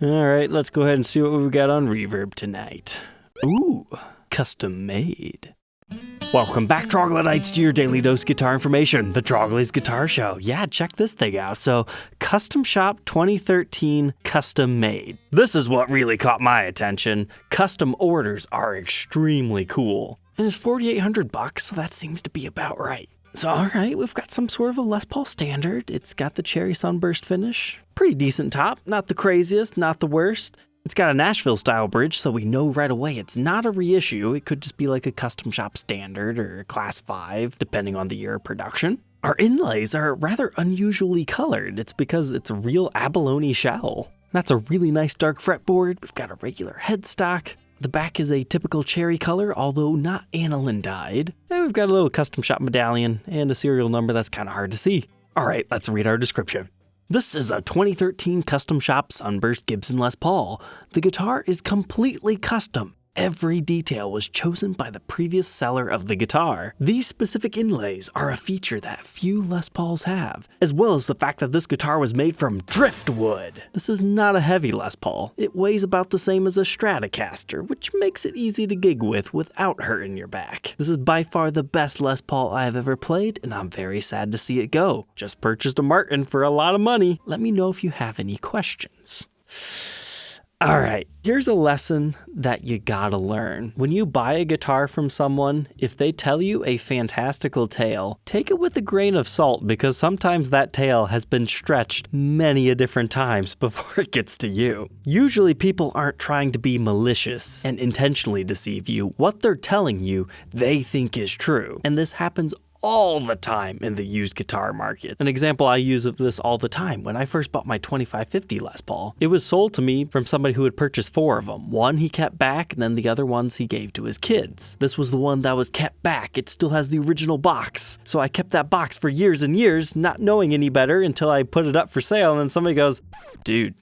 All right, let's go ahead and see what we've got on Reverb tonight. Ooh, custom made. Welcome back, Troglodytes, to your daily dose guitar information, the Trogly's Guitar Show. Yeah, check this thing out. So, Custom Shop 2013 Custom Made. This is what really caught my attention. Custom orders are extremely cool. And it's $4,800, so that seems to be about right. So, all right, we've got some sort of a Les Paul standard. It's got the cherry sunburst finish. Pretty decent top, not the craziest, not the worst. It's got a Nashville-style bridge, so we know right away it's not a reissue. It could just be like a custom shop standard or a class 5, depending on the year of production. Our inlays are rather unusually colored. It's because it's a real abalone shell. That's a really nice dark fretboard. We've got a regular headstock. The back is a typical cherry color, although not aniline dyed. And we've got a little custom shop medallion and a serial number that's kind of hard to see. All right, let's read our description. This is a 2013 Custom Shop Sunburst Gibson Les Paul. The guitar is completely custom. Every detail was chosen by the previous seller of the guitar. These specific inlays are a feature that few Les Pauls have, as well as the fact that this guitar was made from driftwood. This is not a heavy Les Paul. It weighs about the same as a Stratocaster, which makes it easy to gig with without hurting your back. This is by far the best Les Paul I've ever played, and I'm very sad to see it go. Just purchased a Martin for a lot of money. Let me know if you have any questions. All right, here's a lesson that you gotta learn. When you buy a guitar from someone, if they tell you a fantastical tale, take it with a grain of salt because sometimes that tale has been stretched many a different times before it gets to you. Usually people aren't trying to be malicious and intentionally deceive you. What they're telling you, they think is true. And this happens all the time in the used guitar market. An example I use of this all the time, when I first bought my 2550 Les Paul, it was sold to me from somebody who had purchased 4 of them. One he kept back, and then the other ones he gave to his kids. This was the one that was kept back. It still has the original box. So I kept that box for years and years, not knowing any better until I put it up for sale, and then somebody goes, dude,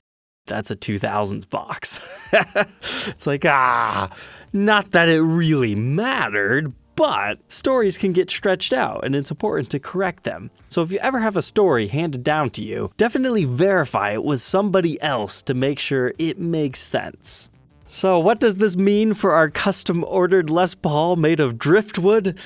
that's a 2000s box. It's like, not that it really mattered, but stories can get stretched out and it's important to correct them. So if you ever have a story handed down to you, definitely verify it with somebody else to make sure it makes sense. So what does this mean for our custom ordered Les Paul made of driftwood?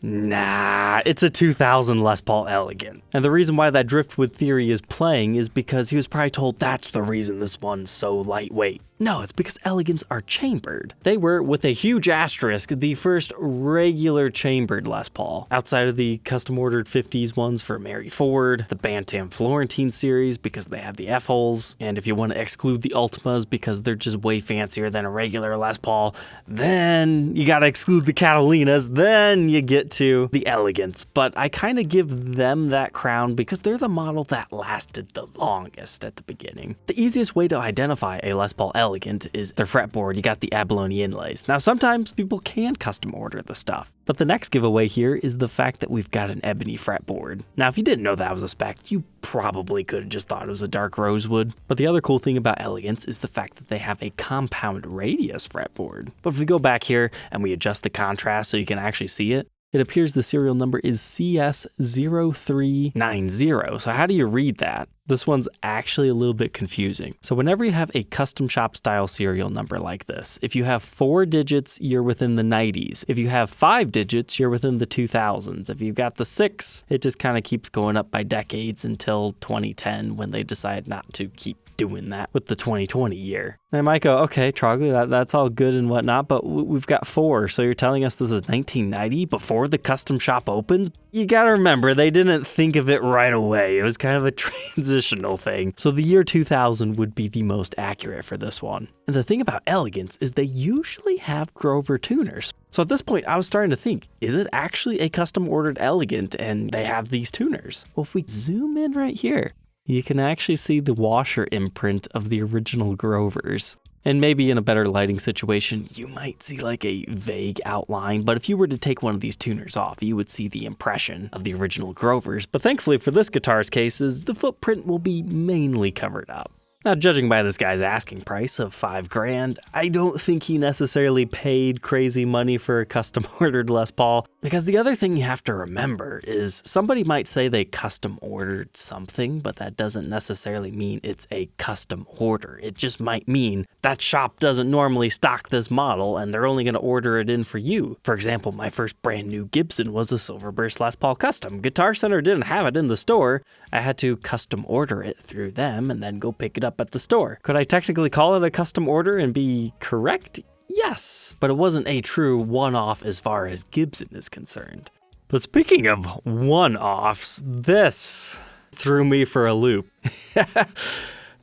Nah, it's a 2000 Les Paul Elegant. And the reason why that driftwood theory is playing is because he was probably told that's the reason this one's so lightweight. No, it's because Elegants are chambered. They were, with a huge asterisk, the first regular chambered Les Paul, outside of the custom-ordered 50s ones for Mary Ford, the Bantam Florentine series because they have the F-holes, and if you want to exclude the Ultimas because they're just way fancier than a regular Les Paul, then you gotta exclude the Catalinas, then you get to the Elegants. But I kind of give them that crown because they're the model that lasted the longest at the beginning. The easiest way to identify a Les Paul Elegant is their fretboard. You got the abalone inlays. Now sometimes people can custom order the stuff, but the next giveaway here is the fact that we've got an ebony fretboard. Now if you didn't know that was a spec, you probably could have just thought it was a dark rosewood. But the other cool thing about Elegants is the fact that they have a compound radius fretboard. But if we go back here and we adjust the contrast so you can actually see it, it appears the serial number is CS0390. So how do you read that? This one's actually a little bit confusing. So whenever you have a custom shop style serial number like this, if you have 4 digits, you're within the 90s. If you have 5 digits, you're within the 2000s. If you've got the 6, it just kind of keeps going up by decades until 2010 when they decide not to keep doing that with the 2020 year. And I might go, okay, Trogly, that's all good and whatnot, but we've got 4, so you're telling us this is 1990 before the custom shop opens? You gotta remember, they didn't think of it right away. It was kind of a transitional thing. So the year 2000 would be the most accurate for this one. And the thing about Elegants is they usually have Grover tuners. So at this point, I was starting to think, is it actually a custom ordered Elegant and they have these tuners? Well, if we zoom in right here, you can actually see the washer imprint of the original Grovers. And maybe in a better lighting situation, you might see like a vague outline, but if you were to take one of these tuners off, you would see the impression of the original Grovers. But thankfully for this guitar's cases, the footprint will be mainly covered up. Now, judging by this guy's asking price of $5,000, I don't think he necessarily paid crazy money for a custom ordered Les Paul, because the other thing you have to remember is somebody might say they custom ordered something, but that doesn't necessarily mean it's a custom order. It just might mean that shop doesn't normally stock this model and they're only going to order it in for you. For example, my first brand new Gibson was a Silverburst Les Paul Custom. Guitar Center didn't have it in the store. I had to custom order it through them and then go pick it up at the store. Could I technically call it a custom order and be correct? Yes, but it wasn't a true one-off as far as Gibson is concerned. But speaking of one-offs, this threw me for a loop.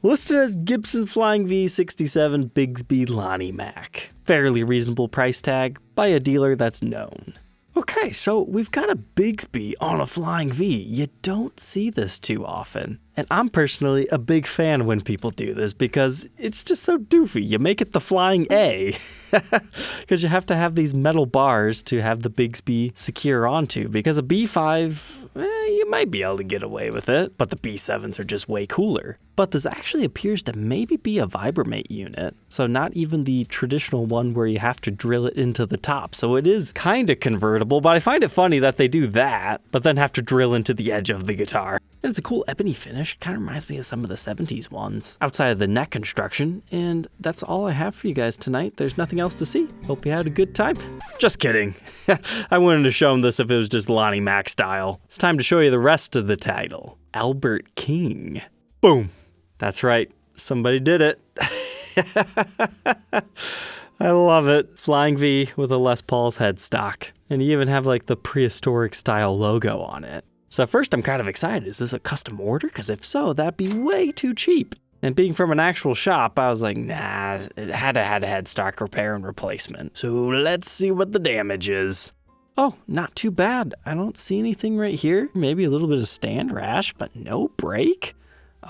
Listed as Gibson Flying V67 Bigsby Lonnie Mac. Fairly reasonable price tag by a dealer that's known. Okay, so we've got a Bigsby on a Flying V. You don't see this too often. And I'm personally a big fan when people do this because it's just so doofy. You make it the Flying A because you have to have these metal bars to have the Bigsby secure onto, because a B5, you might be able to get away with it, but the B7s are just way cooler. But this actually appears to maybe be a Vibramate unit, so not even the traditional one where you have to drill it into the top. So it is kind of convertible, but I find it funny that they do that, but then have to drill into the edge of the guitar. And it's a cool ebony finish, kind of reminds me of some of the 70s ones, outside of the neck construction, and that's all I have for you guys tonight. There's nothing else to see. Hope you had a good time. Just kidding. I wanted to show them this if it was just Lonnie Mac style. It's time to show you the rest of the title. Albert King. Boom. That's right. Somebody did it. I love it. Flying V with a Les Paul's headstock. And you even have like the prehistoric style logo on it. So at first I'm kind of excited. Is this a custom order? Because if so, that'd be way too cheap. And being from an actual shop, I was like, nah, it had to have a headstock repair and replacement. So let's see what the damage is. Oh, not too bad. I don't see anything right here. Maybe a little bit of stand rash, but no break.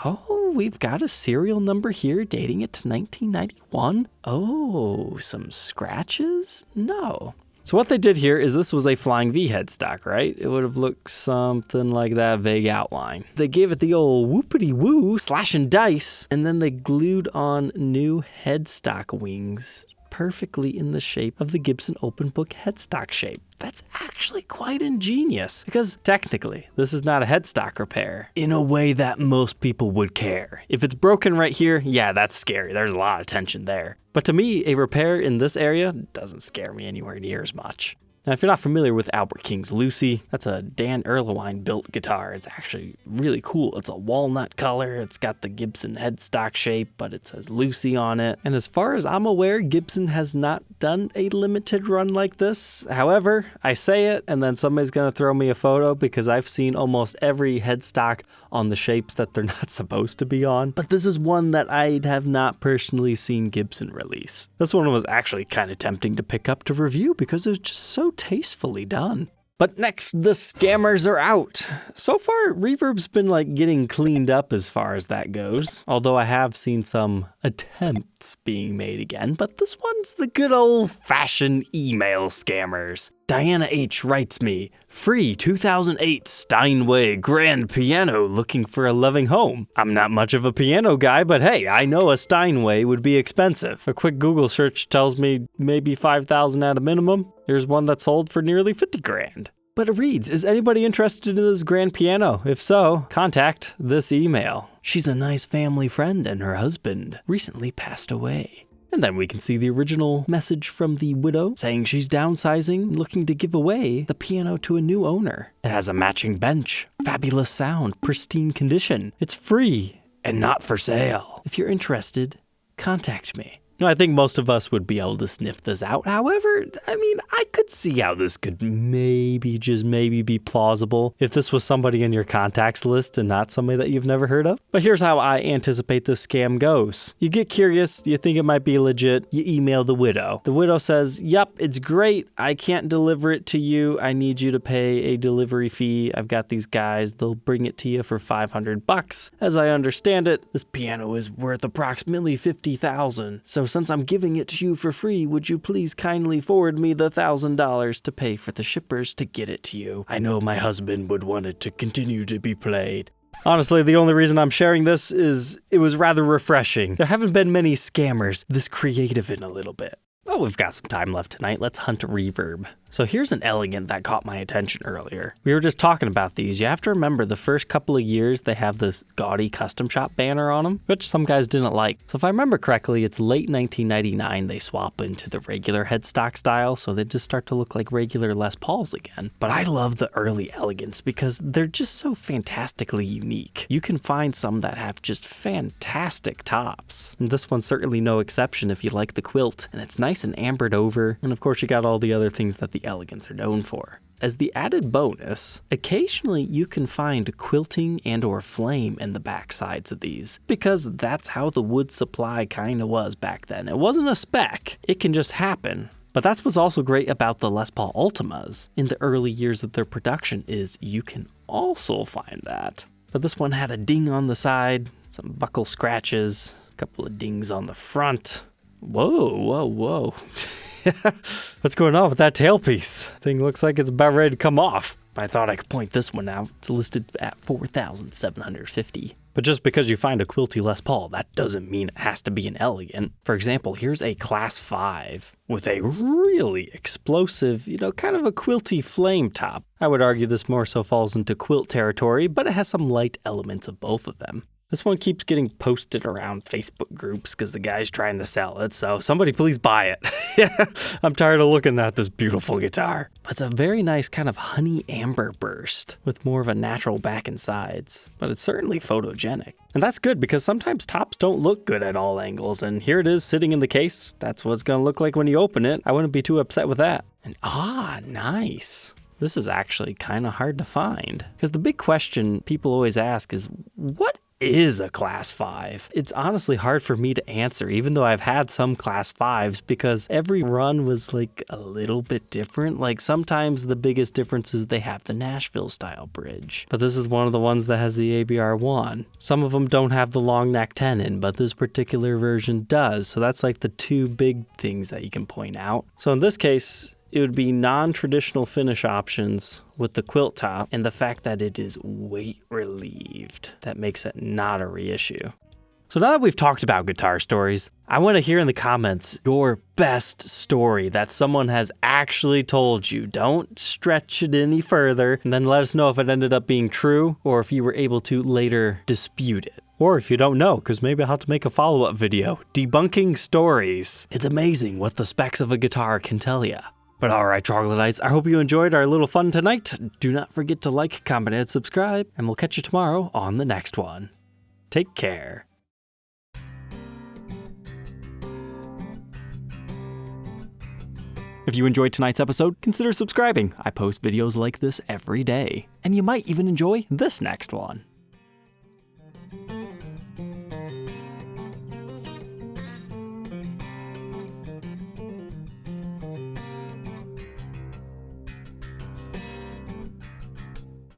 Oh, we've got a serial number here dating it to 1991. Oh, some scratches? No. So what they did here is this was a Flying V headstock, right? It would have looked something like that vague outline. They gave it the old whoopity-woo slash and dice, and then they glued on new headstock wings perfectly in the shape of the Gibson open book headstock shape. That's actually quite ingenious, because technically this is not a headstock repair in a way that most people would care. If it's broken right here, yeah, that's scary. There's a lot of tension there. But to me, a repair in this area doesn't scare me anywhere near as much. Now, if you're not familiar with Albert King's Lucy, that's a Dan Erlewine built guitar. It's actually really cool. It's a walnut color. It's got the Gibson headstock shape, but it says Lucy on it. And as far as I'm aware, Gibson has not done a limited run like this. However, I say it, and then somebody's going to throw me a photo because I've seen almost every headstock on the shapes that they're not supposed to be on. But this is one that I have not personally seen Gibson release. This one was actually kind of tempting to pick up to review because it was just so tastefully done. But next, the scammers are out. So far, Reverb's been like getting cleaned up as far as that goes. Although I have seen some attempts being made again, but this one's the good old-fashioned email scammers. Diana H. writes me, free 2008 Steinway grand piano looking for a loving home. I'm not much of a piano guy, but hey, I know a Steinway would be expensive. A quick Google search tells me maybe $5,000 at a minimum. Here's one that sold for nearly $50,000. But it reads, is anybody interested in this grand piano? If so, contact this email. She's a nice family friend and her husband recently passed away. And then we can see the original message from the widow saying she's downsizing, looking to give away the piano to a new owner. It has a matching bench, fabulous sound, pristine condition. It's free and not for sale. If you're interested, contact me. Now, I think most of us would be able to sniff this out. However, I mean, I could see how this could maybe, just maybe be plausible if this was somebody in your contacts list and not somebody that you've never heard of. But here's how I anticipate this scam goes. You get curious, you think it might be legit, you email the widow. The widow says, yep, it's great. I can't deliver it to you. I need you to pay a delivery fee. I've got these guys. They'll bring it to you for $500. As I understand it, this piano is worth approximately $50,000. So since I'm giving it to you for free, would you please kindly forward me the $1,000 to pay for the shippers to get it to you? I know my husband would want it to continue to be played. Honestly, the only reason I'm sharing this is it was rather refreshing. There haven't been many scammers this creative in a little bit. Oh, we've got some time left tonight. Let's hunt reverb. So here's an elegant that caught my attention earlier. We were just talking about these. You have to remember the first couple of years they have this gaudy custom shop banner on them, which some guys didn't like. So if I remember correctly, it's late 1999 they swap into the regular headstock style, so they just start to look like regular Les Pauls again. But I love the early elegance because they're just so fantastically unique. You can find some that have just fantastic tops. And this one's certainly no exception if you like the quilt, and it's nice and ambered over, and of course you got all the other things that the elegants are known for. As the added bonus, occasionally you can find quilting and or flame in the back sides of these, because that's how the wood supply kinda was back then. It wasn't a spec, it can just happen. But that's what's also great about the Les Paul Ultimas in the early years of their production is you can also find that. But this one had a ding on the side, some buckle scratches, a couple of dings on the front. Whoa. What's going on with that tailpiece? Thing looks like it's about ready to come off. I thought I could point this one out. It's listed at $4,750. But just because you find a quilty Les Paul, that doesn't mean it has to be an elegant. For example, here's a Class 5 with a really explosive, kind of a quilty flame top. I would argue this more so falls into quilt territory, but it has some light elements of both of them. This one keeps getting posted around Facebook groups because the guy's trying to sell it, so somebody please buy it. I'm tired of looking at this beautiful guitar. It's a very nice kind of honey amber burst with more of a natural back and sides, but it's certainly photogenic. And that's good because sometimes tops don't look good at all angles, and here it is sitting in the case. That's what it's going to look like when you open it. I wouldn't be too upset with that. And nice. This is actually kind of hard to find because the big question people always ask is, what is a Class 5? It's honestly hard for me to answer, even though I've had some Class 5s, because every run was like a little bit different. Like sometimes the biggest difference is they have the Nashville style bridge, but this is one of the ones that has the ABR1. Some of them don't have the long neck tenon, but this particular version does. So that's like the two big things that you can point out. So in this case, it would be non-traditional finish options with the quilt top and the fact that it is weight relieved. That makes it not a reissue. So now that we've talked about guitar stories, I want to hear in the comments your best story that someone has actually told you. Don't stretch it any further, and then let us know if it ended up being true or if you were able to later dispute it. Or if you don't know, because maybe I'll have to make a follow-up video. Debunking stories. It's amazing what the specs of a guitar can tell you. But alright, Troglodytes, I hope you enjoyed our little fun tonight. Do not forget to like, comment, and subscribe, and we'll catch you tomorrow on the next one. Take care. If you enjoyed tonight's episode, consider subscribing. I post videos like this every day. And you might even enjoy this next one.